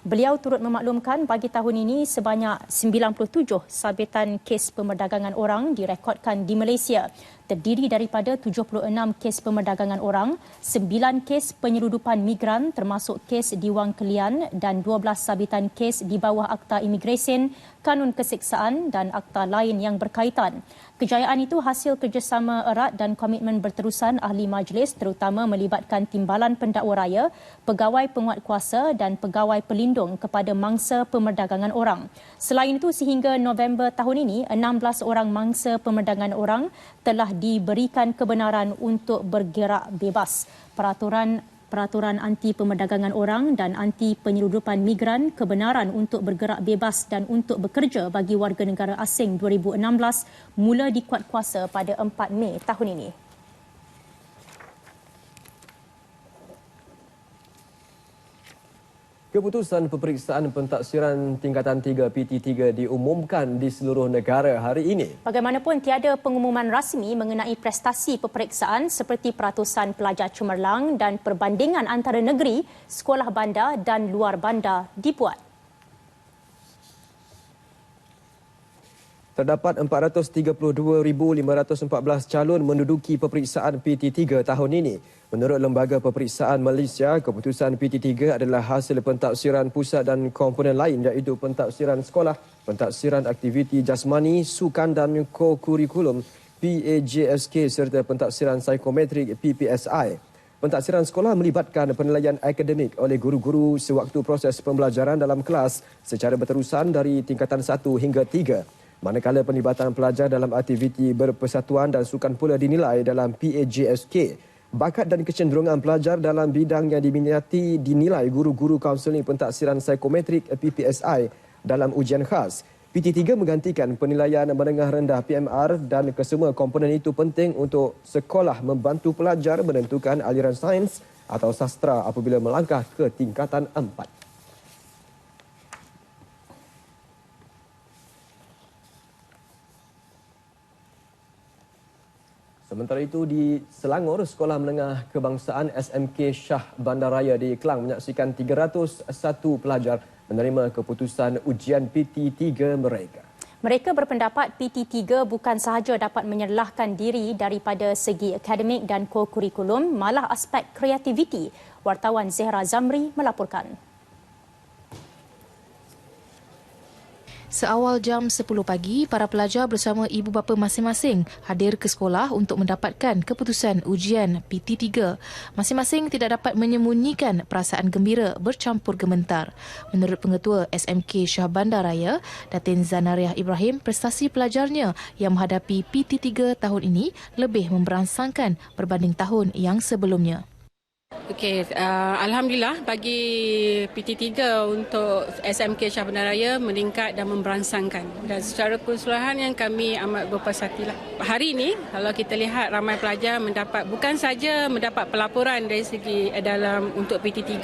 Beliau turut memaklumkan bagi tahun ini sebanyak 97 sabitan kes pemerdagangan orang direkodkan di Malaysia. Terdiri daripada 76 kes pemerdagangan orang, 9 kes penyeludupan migran termasuk kes di Wang Kelian dan 12 sabitan kes di bawah Akta Imigresen, Kanun Keseksaan dan akta lain yang berkaitan. Kejayaan itu hasil kerjasama erat dan komitmen berterusan ahli majlis terutama melibatkan Timbalan Pendakwa Raya, pegawai penguatkuasa dan pegawai pelindung kepada mangsa pemerdagangan orang. Selain itu, sehingga November tahun ini, 16 orang mangsa pemerdagangan orang telah diberikan kebenaran untuk bergerak bebas. Peraturan anti pemerdagangan orang dan anti penyeludupan migran kebenaran untuk bergerak bebas dan untuk bekerja bagi warga negara asing 2016 mula dikuatkuasa pada 4 Mei tahun ini. Keputusan peperiksaan pentaksiran tingkatan 3 PT3 diumumkan di seluruh negara hari ini. Bagaimanapun, tiada pengumuman rasmi mengenai prestasi peperiksaan seperti peratusan pelajar cemerlang dan perbandingan antara negeri, sekolah bandar dan luar bandar dibuat. Terdapat 432,514 calon menduduki peperiksaan PT3 tahun ini. Menurut Lembaga Peperiksaan Malaysia, keputusan PT3 adalah hasil pentaksiran pusat dan komponen lain iaitu pentaksiran sekolah, pentaksiran aktiviti jasmani, sukan dan ko-kurikulum PAJSK serta pentaksiran psikometrik PPSI. Pentaksiran sekolah melibatkan penilaian akademik oleh guru-guru sewaktu proses pembelajaran dalam kelas secara berterusan dari tingkatan 1 hingga 3. Manakala penlibatan pelajar dalam aktiviti berpersatuan dan sukan pula dinilai dalam PAJSK. Bakat dan kecenderungan pelajar dalam bidang yang diminati dinilai guru-guru kaunseling pentaksiran psikometrik PPSI dalam ujian khas. PT3 menggantikan penilaian menengah rendah PMR dan kesemua komponen itu penting untuk sekolah membantu pelajar menentukan aliran sains atau sastra apabila melangkah ke tingkatan 4. Sementara itu di Selangor, Sekolah Menengah Kebangsaan SMK Shah Bandaraya di Klang menyaksikan 301 pelajar menerima keputusan ujian PT3 mereka. Mereka berpendapat PT3 bukan sahaja dapat menyerlahkan diri daripada segi akademik dan ko-kurikulum, malah aspek kreativiti. Wartawan Zehra Zamri melaporkan. Seawal jam 10 pagi, para pelajar bersama ibu bapa masing-masing hadir ke sekolah untuk mendapatkan keputusan ujian PT3. Masing-masing tidak dapat menyembunyikan perasaan gembira bercampur gementar. Menurut Pengetua SMK Shah Bandaraya, Datin Zanariah Ibrahim, prestasi pelajarnya yang menghadapi PT3 tahun ini lebih memberangsangkan berbanding tahun yang sebelumnya. Okey, Alhamdulillah bagi PT3 untuk SMK Shah Bandaraya meningkat dan memberangsangkan. Dan secara keseluruhan yang kami amat berpuas hatilah. Hari ini kalau kita lihat ramai pelajar bukan saja mendapat pelaporan dari segi dalam untuk PT3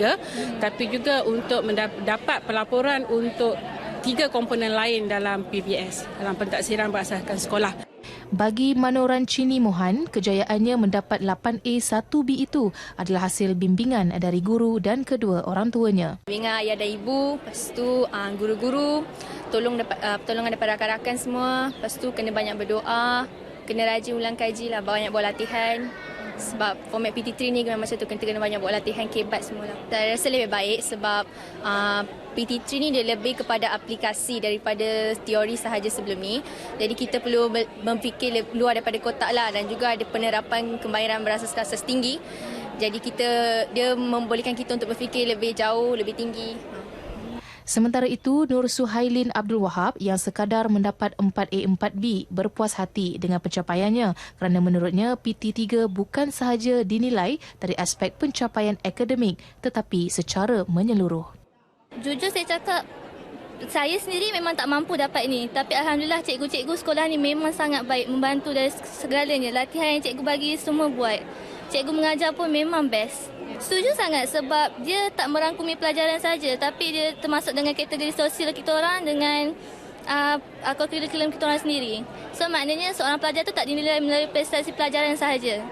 tapi juga untuk mendapat pelaporan untuk 3 komponen lain dalam PBS, dalam pentaksiran berasaskan sekolah. Bagi Manoran Chini Mohan, kejayaannya mendapat 8A 1B itu adalah hasil bimbingan dari guru dan kedua orang tuanya. Bimbingan ayah dan ibu, lepas tu guru-guru, pertolongan daripada rakan-rakan semua, lepas tu kena banyak berdoa, kena rajin ulang kaji lah, banyak buat latihan. Sebab format PT3 ni memang macam tu, kena banyak buat latihan kebat semualah. Saya rasa lebih baik sebab PT3 ni dia lebih kepada aplikasi daripada teori sahaja sebelum ni. Jadi kita perlu berfikir luar daripada kotak lah, dan juga ada penerapan kembayaran berasaskan asas tinggi. Jadi dia membolehkan kita untuk berfikir lebih jauh, lebih tinggi. Sementara itu, Nur Suhailin Abdul Wahab yang sekadar mendapat 4A 4B berpuas hati dengan pencapaiannya kerana menurutnya PT3 bukan sahaja dinilai dari aspek pencapaian akademik tetapi secara menyeluruh. Jujur saya cakap, saya sendiri memang tak mampu dapat ini. Tapi Alhamdulillah cikgu-cikgu sekolah ni memang sangat baik, membantu dari segalanya. Latihan yang cikgu bagi semua buat. Cikgu mengajar pun memang best. Setuju sangat sebab dia tak merangkumi pelajaran saja, tapi dia termasuk dengan kategori sosial kita orang dengan kurikulum kita orang sendiri. So maknanya seorang pelajar tu tak dinilai melalui prestasi pelajaran sahaja.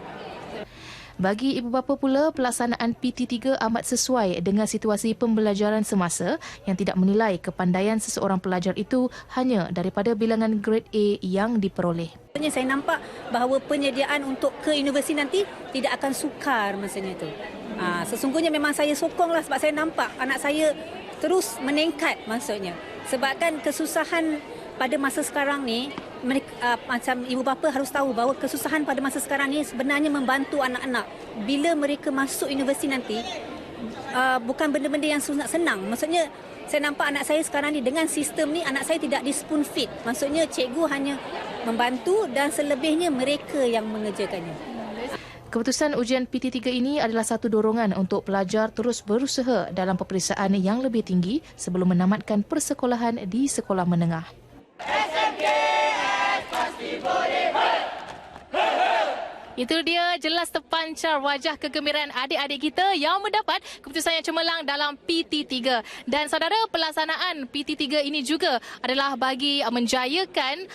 Bagi ibu bapa pula, pelaksanaan PT3 amat sesuai dengan situasi pembelajaran semasa yang tidak menilai kepandaian seseorang pelajar itu hanya daripada bilangan grade A yang diperoleh. Saya nampak bahawa penyediaan untuk ke universiti nanti tidak akan sukar masanya itu. Sesungguhnya memang saya sokonglah sebab saya nampak anak saya terus meningkat maksudnya. Sebabkan kesusahan pada masa sekarang ni, macam ibu bapa harus tahu bahawa kesusahan pada masa sekarang ni sebenarnya membantu anak-anak. Bila mereka masuk universiti nanti, bukan benda-benda yang senang. Maksudnya, saya nampak anak saya sekarang ni dengan sistem ni, anak saya tidak di spoon feed. Maksudnya, cikgu hanya membantu dan selebihnya mereka yang mengerjakannya. Keputusan ujian PT3 ini adalah satu dorongan untuk pelajar terus berusaha dalam peperiksaan yang lebih tinggi sebelum menamatkan persekolahan di sekolah menengah. Itu dia jelas terpancar wajah kegembiraan adik-adik kita yang mendapat keputusan yang cemerlang dalam PT3. Dan saudara, pelaksanaan PT3 ini juga adalah bagi menjayakan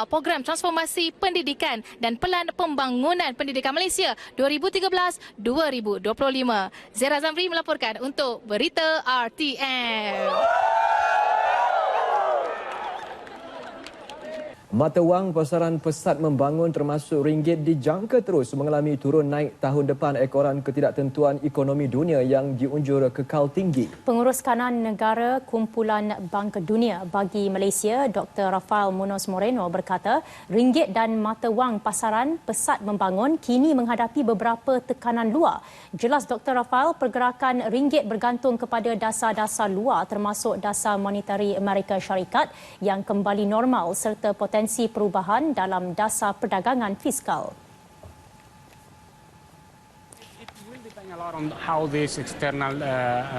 program transformasi pendidikan dan Pelan Pembangunan Pendidikan Malaysia 2013-2025. Zehra Zamri melaporkan untuk Berita RTM. Mata wang pasaran pesat membangun termasuk ringgit dijangka terus mengalami turun naik tahun depan ekoran ketidaktentuan ekonomi dunia yang diunjur kekal tinggi. Pengurus Kanan Negara Kumpulan Bank Dunia bagi Malaysia, Dr. Rafael Munoz Moreno berkata, ringgit dan mata wang pasaran pesat membangun kini menghadapi beberapa tekanan luar. Jelas Dr. Rafael, pergerakan ringgit bergantung kepada dasar-dasar luar termasuk dasar monetari Amerika Syarikat yang kembali normal serta potensi perubahan dalam dasar perdagangan fiskal. It will depend a lot on how these external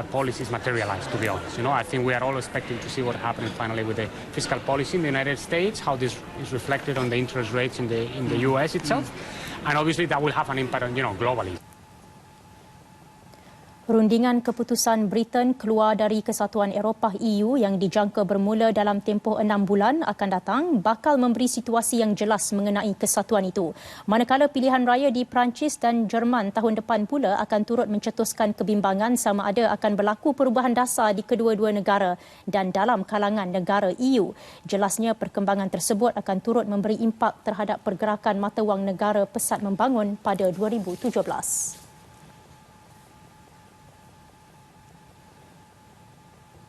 policies materialize, to be honest. I think we are all expecting to see what happens finally with the fiscal policy in the United States, how this is reflected on the interest rates in the US itself, and obviously that will have an impact on, globally. Rundingan keputusan Britain keluar dari Kesatuan Eropah EU yang dijangka bermula dalam tempoh 6 bulan akan datang bakal memberi situasi yang jelas mengenai kesatuan itu. Manakala pilihan raya di Perancis dan Jerman tahun depan pula akan turut mencetuskan kebimbangan sama ada akan berlaku perubahan dasar di kedua-dua negara dan dalam kalangan negara EU. Jelasnya perkembangan tersebut akan turut memberi impak terhadap pergerakan mata wang negara pesat membangun pada 2017.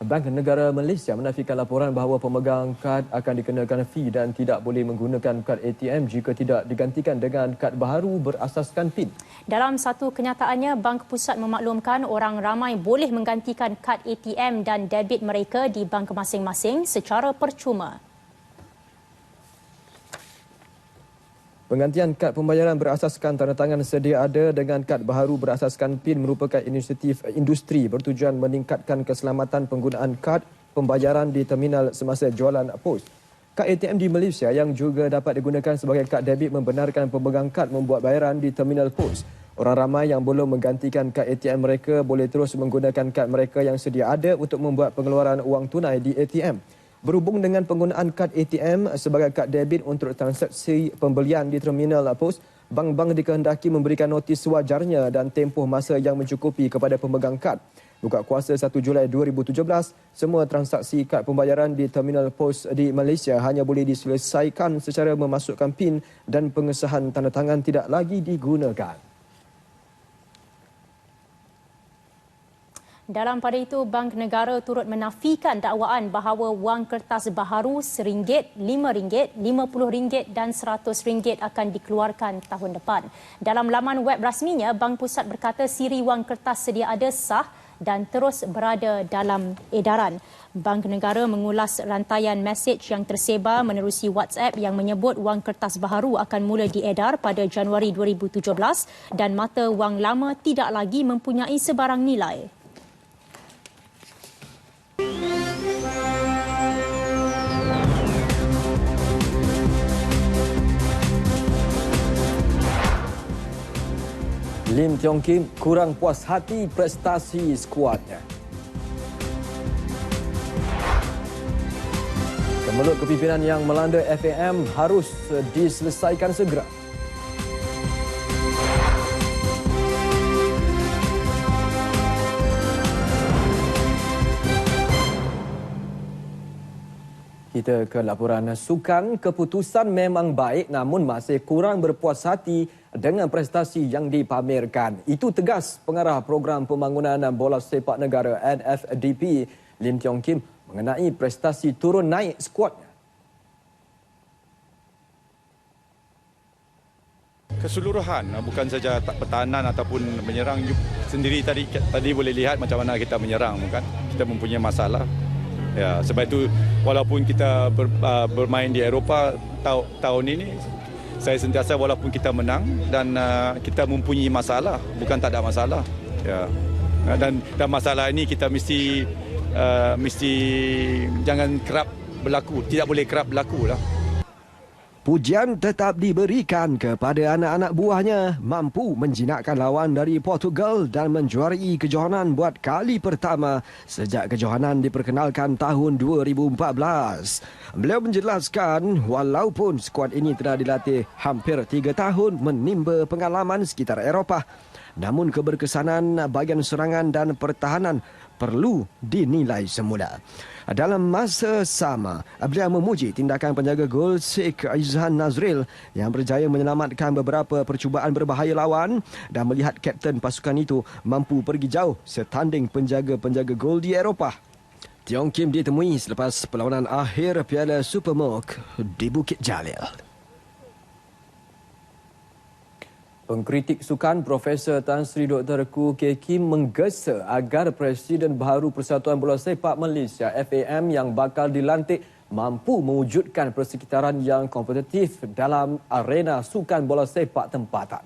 Bank Negara Malaysia menafikan laporan bahawa pemegang kad akan dikenakan fee dan tidak boleh menggunakan kad ATM jika tidak digantikan dengan kad baharu berasaskan PIN. Dalam satu kenyataannya, Bank Pusat memaklumkan orang ramai boleh menggantikan kad ATM dan debit mereka di bank masing-masing secara percuma. Penggantian kad pembayaran berasaskan tanda tangan sedia ada dengan kad baharu berasaskan PIN merupakan inisiatif industri bertujuan meningkatkan keselamatan penggunaan kad pembayaran di terminal semasa jualan pos. Kad ATM di Malaysia yang juga dapat digunakan sebagai kad debit membenarkan pemegang kad membuat bayaran di terminal pos. Orang ramai yang belum menggantikan kad ATM mereka boleh terus menggunakan kad mereka yang sedia ada untuk membuat pengeluaran wang tunai di ATM. Berhubung dengan penggunaan kad ATM sebagai kad debit untuk transaksi pembelian di terminal pos, bank-bank dikehendaki memberikan notis sewajarnya dan tempoh masa yang mencukupi kepada pemegang kad. Buka kuasa 1 Julai 2017, semua transaksi kad pembayaran di terminal pos di Malaysia hanya boleh diselesaikan secara memasukkan PIN dan pengesahan tanda tangan tidak lagi digunakan. Dalam pada itu, Bank Negara turut menafikan dakwaan bahawa wang kertas baharu RM1, RM5, RM50 dan RM100 akan dikeluarkan tahun depan. Dalam laman web rasminya, Bank Pusat berkata siri wang kertas sedia ada sah dan terus berada dalam edaran. Bank Negara mengulas rantaian mesej yang tersebar menerusi WhatsApp yang menyebut wang kertas baharu akan mula diedar pada Januari 2017 dan mata wang lama tidak lagi mempunyai sebarang nilai. Lim Tiong Kim kurang puas hati prestasi skuadnya. Kemelut kepimpinan yang melanda FAM harus diselesaikan segera. Kita ke laporan sukan. Keputusan memang baik namun masih kurang berpuas hati dengan prestasi yang dipamerkan. Itu tegas pengarah program pembangunan bola sepak negara NFDP Lim Tiong Kim mengenai prestasi turun naik skuadnya. Keseluruhan, bukan saja pertahanan ataupun menyerang sendiri tadi boleh lihat macam mana kita menyerang, kan? Kita mempunyai masalah. Ya, sebab itu walaupun kita bermain di Eropah tahun ini, saya sentiasa walaupun kita menang dan kita mempunyai masalah, bukan tak ada masalah. Ya. Dan masalah ini kita mesti jangan kerap berlaku, tidak boleh kerap berlaku lah. Pujian tetap diberikan kepada anak-anak buahnya mampu menjinakkan lawan dari Portugal dan menjuarai kejohanan buat kali pertama sejak kejohanan diperkenalkan tahun 2014. Beliau menjelaskan walaupun skuad ini telah dilatih hampir 3 tahun menimba pengalaman sekitar Eropah, namun keberkesanan bahagian serangan dan pertahanan perlu dinilai semula. Dalam masa sama, beliau memuji tindakan penjaga gol Sheikh Izhan Nazril yang berjaya menyelamatkan beberapa percubaan berbahaya lawan dan melihat kapten pasukan itu mampu pergi jauh setanding penjaga-penjaga gol di Eropah. Tiong Kim ditemui selepas perlawanan akhir Piala Supermok di Bukit Jalil. Pengkritik sukan Profesor Tan Sri Dr. Khoo Kay Kim menggesa agar Presiden baharu Persatuan Bola Sepak Malaysia FAM yang bakal dilantik mampu mewujudkan persekitaran yang kompetitif dalam arena sukan bola sepak tempatan.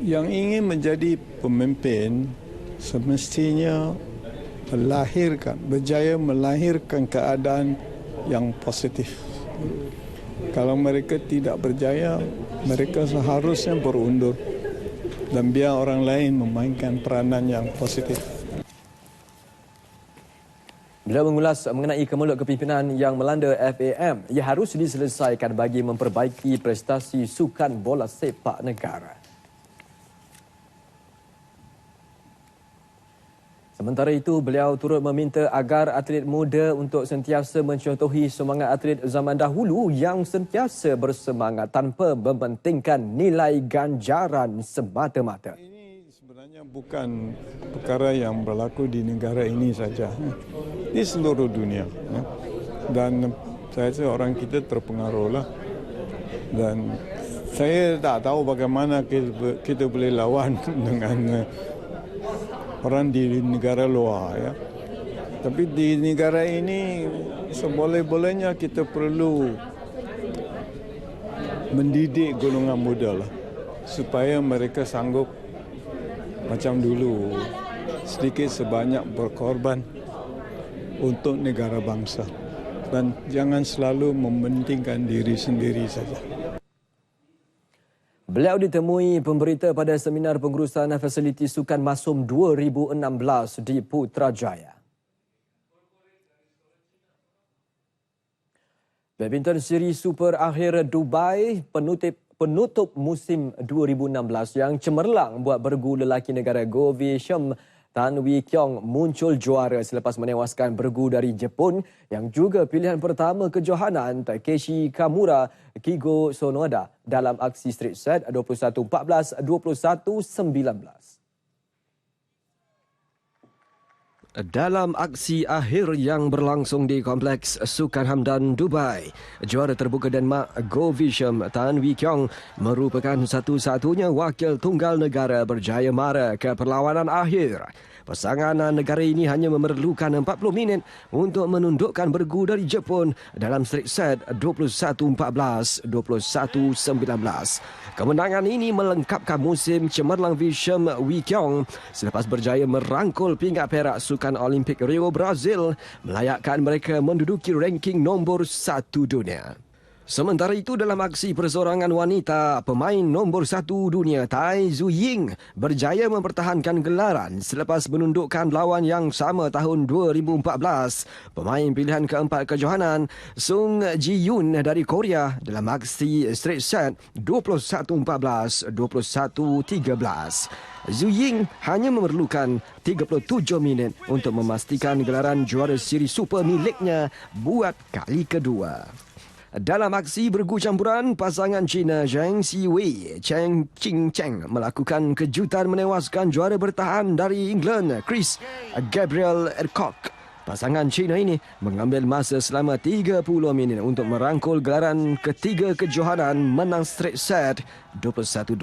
Yang ingin menjadi pemimpin semestinya berjaya melahirkan keadaan yang positif. Kalau mereka tidak berjaya, mereka seharusnya berundur dan biar orang lain memainkan peranan yang positif. Beliau mengulas mengenai kemeluk kepimpinan yang melanda FAM yang harus diselesaikan bagi memperbaiki prestasi sukan bola sepak negara. Sementara itu, beliau turut meminta agar atlet muda untuk sentiasa mencontohi semangat atlet zaman dahulu yang sentiasa bersemangat tanpa mementingkan nilai ganjaran semata-mata. Ini sebenarnya bukan perkara yang berlaku di negara ini saja, di seluruh dunia. Dan saya rasa orang kita terpengaruhlah. Dan saya tak tahu bagaimana kita boleh lawan dengan orang di negara luar, ya. Tapi di negara ini seboleh-bolehnya kita perlu mendidik golongan muda lah, supaya mereka sanggup macam dulu sedikit sebanyak berkorban untuk negara bangsa dan jangan selalu mementingkan diri sendiri saja. Beliau ditemui pemberita pada seminar pengurusan fasiliti sukan Masum 2016 di Putrajaya. Badminton Siri Super akhir Dubai penutup musim 2016 yang cemerlang buat bergu lelaki negara Go Wei-shim Tan Wee Kiong muncul juara selepas menewaskan bergu dari Jepun yang juga pilihan pertama kejohanan Takeshi Kamura Kigo Sonoda dalam aksi straight set 21-14, 21-19. Dalam aksi akhir yang berlangsung di Kompleks Sukan Hamdan Dubai, juara terbuka Denmark Go Wei-shim Tan Wee Kiong merupakan satu-satunya wakil tunggal negara berjaya mara ke perlawanan akhir. Pasangan negara ini hanya memerlukan 40 minit untuk menundukkan bergu dari Jepun dalam straight set 21-14, 21-19. Kemenangan ini melengkapkan musim cemerlang Wei-shim Wee Kiong selepas berjaya merangkul pingat perak Sukan Olimpik Rio Brazil, melayakkan mereka menduduki ranking nombor 1 dunia. Sementara itu, dalam aksi perseorangan wanita, pemain nombor 1 dunia Tai Tzu Ying berjaya mempertahankan gelaran selepas menundukkan lawan yang sama tahun 2014. Pemain pilihan keempat kejohanan Sung Ji Yoon dari Korea dalam aksi straight set 21-14, 21-13. Zhu Ying hanya memerlukan 37 minit untuk memastikan gelaran juara siri super miliknya buat kali kedua. Dalam aksi bergu campuran, pasangan China Zhang Siwei Chen Qingcheng melakukan kejutan menewaskan juara bertahan dari England Chris Gabriel Adcock. Pasangan China ini mengambil masa selama 30 minit untuk merangkul gelaran ketiga kejohanan menang straight set 21-12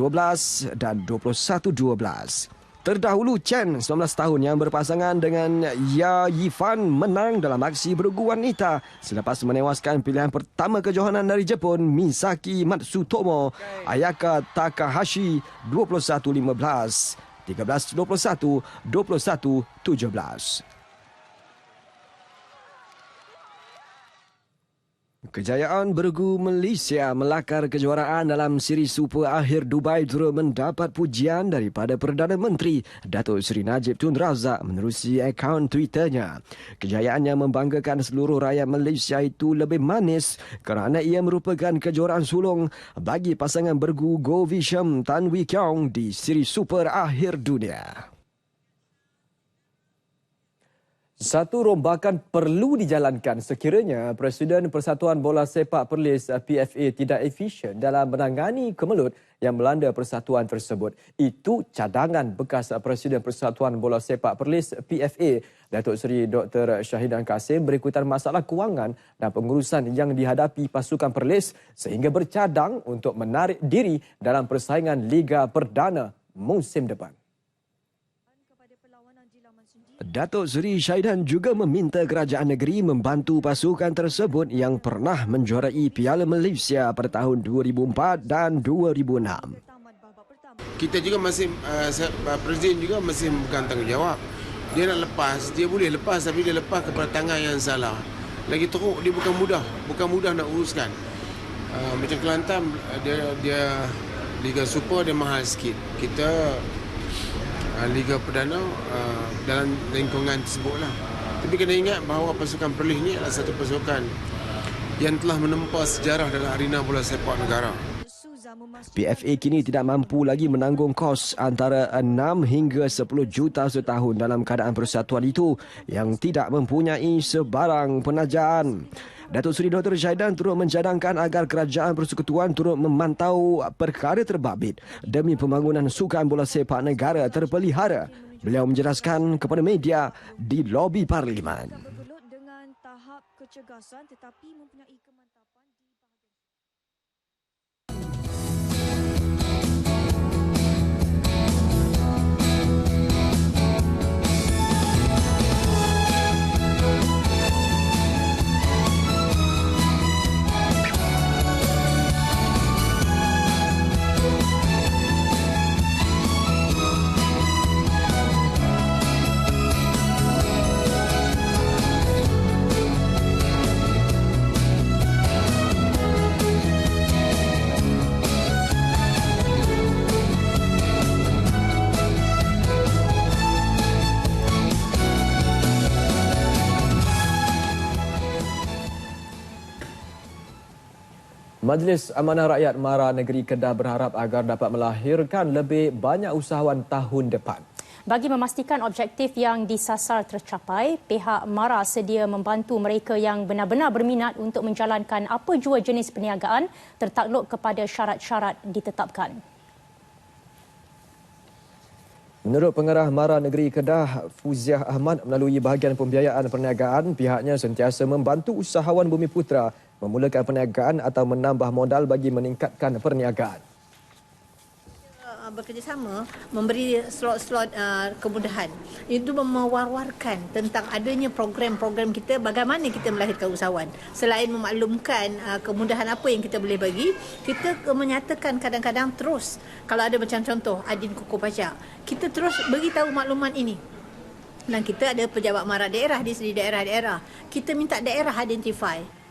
dan 21-12. Terdahulu Chen, 19 tahun yang berpasangan dengan Ya Yifan menang dalam aksi bergu wanita selepas menewaskan pilihan pertama kejohanan dari Jepun Misaki Matsutomo Ayaka Takahashi 21-15, 13-21, 21-17. Kejayaan bergu Malaysia melakar kejuaraan dalam siri Super Akhir Dubai turut mendapat pujian daripada Perdana Menteri Datuk Seri Najib Tun Razak menerusi akaun Twitternya. Kejayaan yang membanggakan seluruh rakyat Malaysia itu lebih manis kerana ia merupakan kejuaraan sulung bagi pasangan bergu Go Vishem Tan Wee Kiong di siri Super Akhir Dunia. Satu rombakan perlu dijalankan sekiranya Presiden Persatuan Bola Sepak Perlis PFA tidak efisien dalam menangani kemelut yang melanda persatuan tersebut. Itu cadangan bekas Presiden Persatuan Bola Sepak Perlis PFA, Datuk Seri Dr. Syahidan Kasim berikutan masalah kewangan dan pengurusan yang dihadapi pasukan Perlis sehingga bercadang untuk menarik diri dalam persaingan Liga Perdana musim depan. Datuk Seri Syahidan juga meminta kerajaan negeri membantu pasukan tersebut yang pernah menjuarai Piala Malaysia pada tahun 2004 dan 2006. Kita juga masih, Presiden juga masih bukan tanggungjawab. Dia nak lepas, dia boleh lepas tapi dia lepas kepada tangan yang salah. Lagi teruk, dia bukan mudah nak uruskan. Macam Kelantan, dia Liga Super dia mahal sikit. Kita Liga Perdana dalam lingkungan tersebutlah. Tapi kena ingat bahawa pasukan Perlis ini adalah satu pasukan yang telah menempa sejarah dalam arena bola sepak negara. PFA kini tidak mampu lagi menanggung kos antara 6 hingga 10 juta setahun dalam keadaan persatuan itu yang tidak mempunyai sebarang penajaan. Datuk Seri Dr. Syahidan turut mencadangkan agar kerajaan persekutuan turut memantau perkara terbabit demi pembangunan sukan bola sepak negara terpelihara. Beliau menjelaskan kepada media di lobi Parlimen. Dengan tahap kecergasan tetapi mempunyai kemantapan di Majlis Amanah Rakyat MARA Negeri Kedah berharap agar dapat melahirkan lebih banyak usahawan tahun depan. Bagi memastikan objektif yang disasar tercapai, pihak MARA sedia membantu mereka yang benar-benar berminat untuk menjalankan apa jua jenis perniagaan tertakluk kepada syarat-syarat ditetapkan. Menurut Pengarah MARA Negeri Kedah, Fuziah Ahmad, melalui bahagian pembiayaan perniagaan, pihaknya sentiasa membantu usahawan Bumiputera memulakan perniagaan atau menambah modal bagi meningkatkan perniagaan. Bekerjasama memberi slot-slot kemudahan. Itu mewar-warkan tentang adanya program-program kita bagaimana kita melahirkan usahawan. Selain memaklumkan kemudahan apa yang kita boleh bagi, kita menyatakan kadang-kadang terus kalau ada macam contoh Adin Kukuh Pajak, kita terus beritahu maklumat ini. Dan kita ada pejabat MARA daerah di daerah-daerah. Kita minta daerah identify.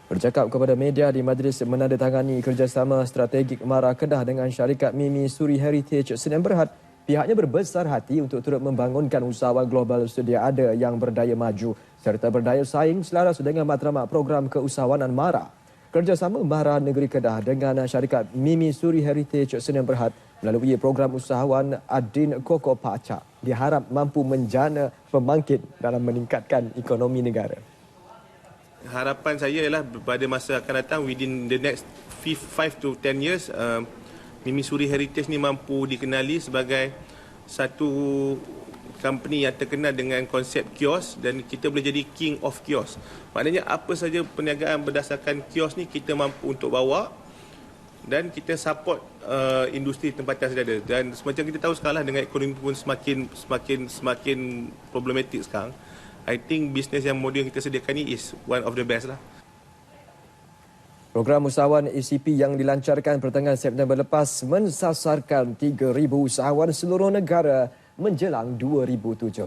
Bercakap kepada media di majlis menandatangani kerjasama strategik MARA Kedah dengan syarikat Mimi Suri Heritage Senin Berhad, pihaknya berbesar hati untuk turut membangunkan usahawan global sedia ada yang berdaya maju serta berdaya saing selaras dengan matlamat program keusahawanan MARA. Kerjasama MARA Negeri Kedah dengan syarikat Mimi Suri Heritage Senin Berhad melalui program usahawan Adin Kukuh Pajak diharap mampu menjana pembangkit dalam meningkatkan ekonomi negara. Harapan saya ialah pada masa akan datang within the next 5 to 10 years Mimi Suri Heritage ni mampu dikenali sebagai satu company yang terkenal dengan konsep kios dan kita boleh jadi king of kios. Maknanya apa saja perniagaan berdasarkan kios ni kita mampu untuk bawa dan kita support industri tempatan sedia ada. Dan semacam kita tahu sekarang dengan ekonomi pun semakin problematik sekarang. I think bisnes yang moden kita sediakan ni is one of the best lah. Program usahawan ACP yang dilancarkan pertengahan September lepas mensasarkan 3,000 usahawan seluruh negara menjelang 2017.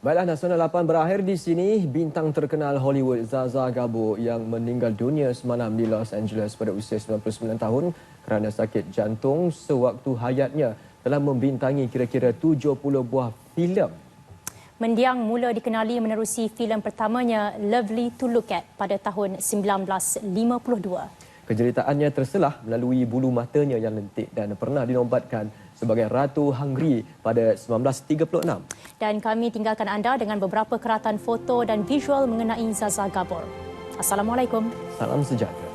Baiklah, Nasional 8 berakhir di sini. Bintang terkenal Hollywood Zsa Zsa Gabor yang meninggal dunia semalam di Los Angeles pada usia 99 tahun kerana sakit jantung sewaktu hayatnya telah membintangi kira-kira 70 buah filem. Mendiang mula dikenali menerusi filem pertamanya Lovely to Look At pada tahun 1952. Kejeritaannya terselah melalui bulu matanya yang lentik dan pernah dinobatkan sebagai Ratu Hungary pada 1936. Dan kami tinggalkan anda dengan beberapa keratan foto dan visual mengenai Zsa Zsa Gabor. Assalamualaikum. Salam sejahtera.